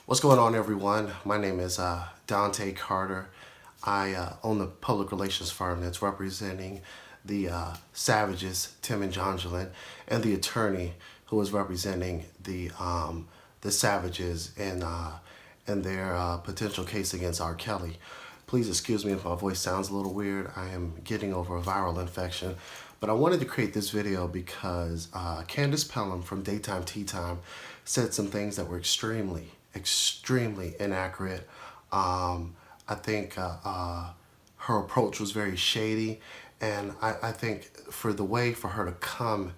What's going on, everyone? My name is Dante Carter. I own the public relations firm that's representing the Savages, Tim and Joycelyn, and the attorney who is representing the Savages in their potential case against RKelly. Please excuse me if my voice sounds a little weird. I am getting over a viral infection. But I wanted to create this video because Candice Pelham from Daytime Tea Time said some things that were extremely inaccurate. I think her approach was very shady, and I think for her to come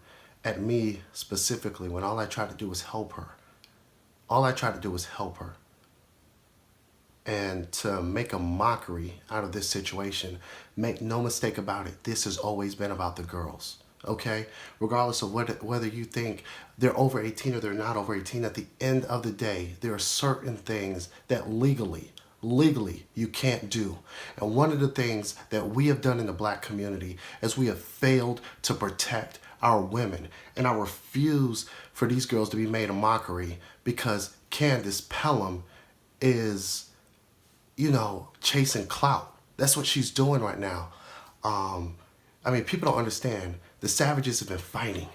at me specifically when all I tried to do was help her. And to make a mockery out of this situation, make no mistake about it, this has always been about the girls, okay? Regardless of whether you think they're over 18 or they're not over 18, at the end of the day, there are certain things that legally you can't do. And one of the things that we have done in the black community is we have failed to protect our women. And I refuse for these girls to be made a mockery because Candice Pelham is, chasing clout. That's what she's doing right now. I mean, people don't understand. The Savages have been fighting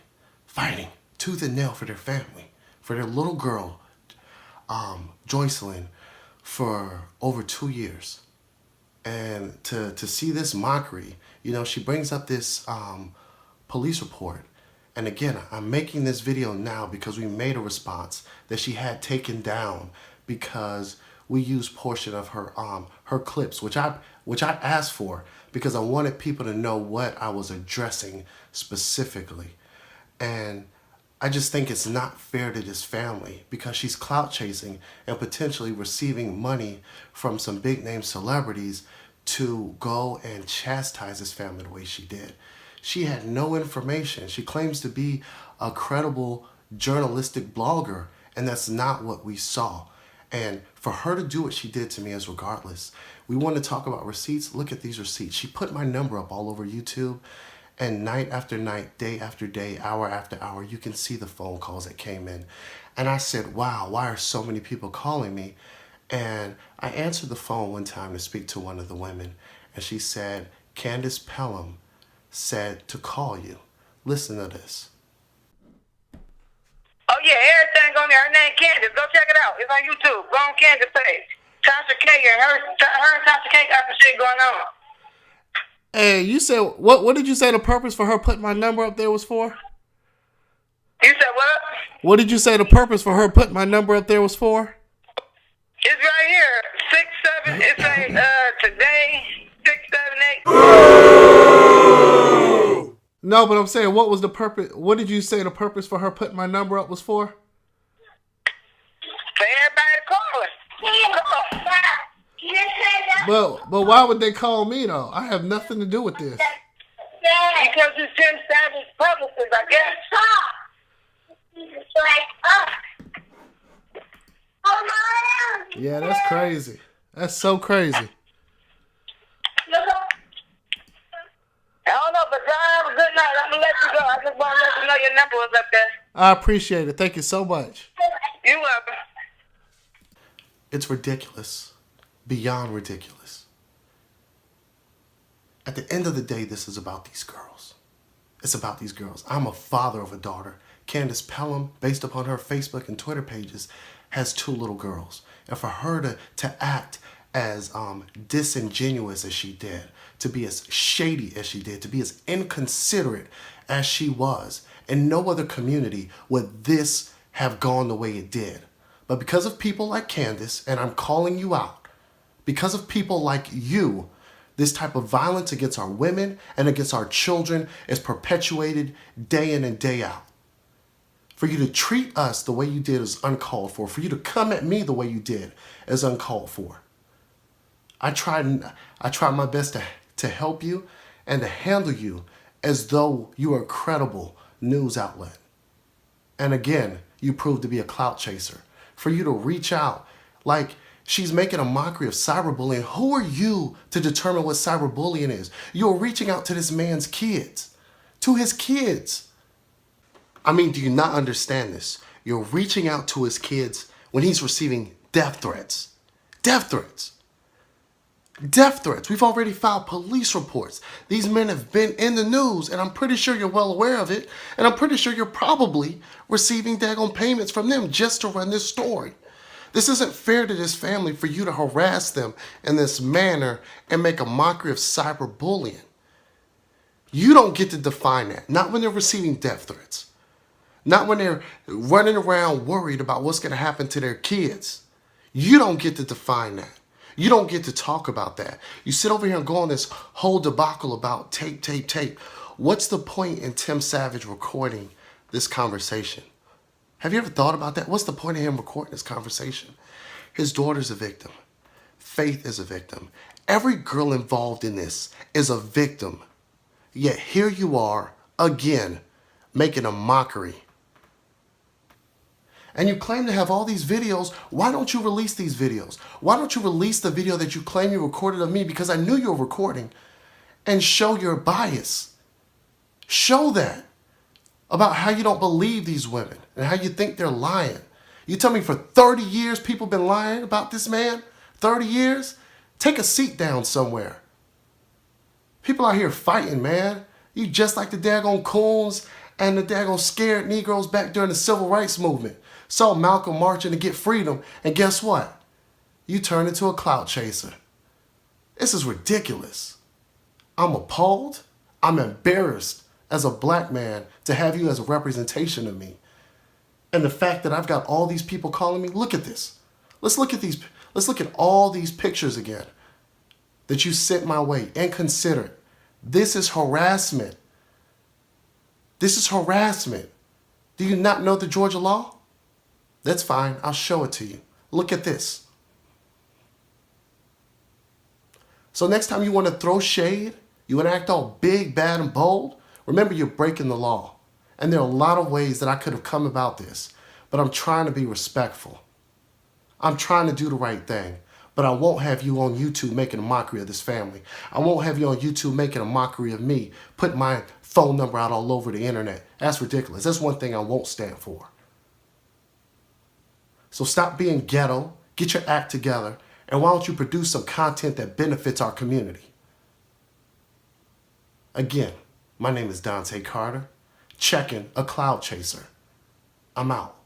tooth and nail for their family, for their little girl, Joycelyn, for over 2 years. And to see this mockery, she brings up this police report. And again, I'm making this video now because we made a response that she had taken down because we used portion of her clips, which I asked for because I wanted people to know what I was addressing specifically. And I just think it's not fair to this family because she's clout chasing and potentially receiving money from some big name celebrities to go and chastise this family the way she did. She had no information. She claims to be a credible journalistic blogger, and that's not what we saw. And for her to do what she did to me is regardless. We want to talk about receipts. Look at these receipts. She put my number up all over YouTube, and night after night, day after day, hour after hour, you can see the phone calls that came in. And I said, wow, why are so many people calling me? And I answered the phone one time to speak to one of the women, and she said, Candice Pelham said to call you. Listen to this. Oh yeah, everything on there. Her name Candice. Go check it out. It's on YouTube. Go on Candice page. Tasha K and her and Tasha K got some shit going on. Hey, you said what did you say the purpose for her putting my number up there was for? You said what? What did you say the purpose for her putting my number up there was for? It's right here. 6-7. It's a today 678. No, but I'm saying, what was the purpose? What did you say the purpose for her putting my number up was for? For everybody to call her. But why would they call me though? I have nothing to do with this. Because it's Tim Savage purposes, I guess. Yeah, that's crazy. That's so crazy. I don't know, but y'all have a good night. I'm going to let you go. I just want to let you know your number was up there. I appreciate it. Thank you so much. You're welcome. It's ridiculous. Beyond ridiculous. At the end of the day, this is about these girls. It's about these girls. I'm a father of a daughter. Candice Pelham, based upon her Facebook and Twitter pages, has 2 little girls. And for her to act as disingenuous as she did, to be as shady as she did, to be as inconsiderate as she was, in no other community would this have gone the way it did. But because of people like Candice, and I'm calling you out, because of people like you, this type of violence against our women and against our children is perpetuated day in and day out. For you to treat us the way you did is uncalled for. For you to come at me the way you did is uncalled for. I tried my best to help you and to handle you as though you are a credible news outlet. And again, you proved to be a clout chaser. For you to reach out like she's making a mockery of cyberbullying. Who are you to determine what cyberbullying is? You're reaching out to this man's kids, to his kids. I mean, do you not understand this? You're reaching out to his kids when he's receiving death threats. Death threats. Death threats. We've already filed police reports. These men have been in the news, and I'm pretty sure you're well aware of it. And I'm pretty sure you're probably receiving daggone payments from them just to run this story. This isn't fair to this family for you to harass them in this manner and make a mockery of cyberbullying. You don't get to define that. Not when they're receiving death threats. Not when they're running around worried about what's going to happen to their kids. You don't get to define that. You don't get to talk about that. You sit over here and go on this whole debacle about tape. What's the point in Tim Savage recording this conversation? Have you ever thought about that? What's the point of him recording this conversation? His daughter's a victim. Faith is a victim. Every girl involved in this is a victim. Yet here you are, again, making a mockery. And you claim to have all these videos. Why don't you release these videos? Why don't you release the video that you claim you recorded of me, because I knew you were recording, and show your bias? Show that about how you don't believe these women and how you think they're lying. You tell me for 30 years people been lying about this man? 30 years? Take a seat down somewhere. People out here fighting, man. You just like the daggone coons and the daggone scared Negroes back during the Civil Rights Movement. Saw Malcolm marching to get freedom, and guess what? You turned into a clout chaser. This is ridiculous. I'm appalled. I'm embarrassed as a black man to have you as a representation of me. And the fact that I've got all these people calling me, look at this. Let's look at all these pictures again that you sent my way and consider it. This is harassment. This is harassment. Do you not know the Georgia law? That's fine. I'll show it to you. Look at this. So next time you want to throw shade, you want to act all big, bad, and bold, remember you're breaking the law. And there are a lot of ways that I could have come about this, but I'm trying to be respectful. I'm trying to do the right thing, but I won't have you on YouTube making a mockery of this family. I won't have you on YouTube making a mockery of me, putting my phone number out all over the internet. That's ridiculous. That's one thing I won't stand for. So stop being ghetto, get your act together, and why don't you produce some content that benefits our community? Again, my name is Dante Carter, checking a cloud chaser. I'm out.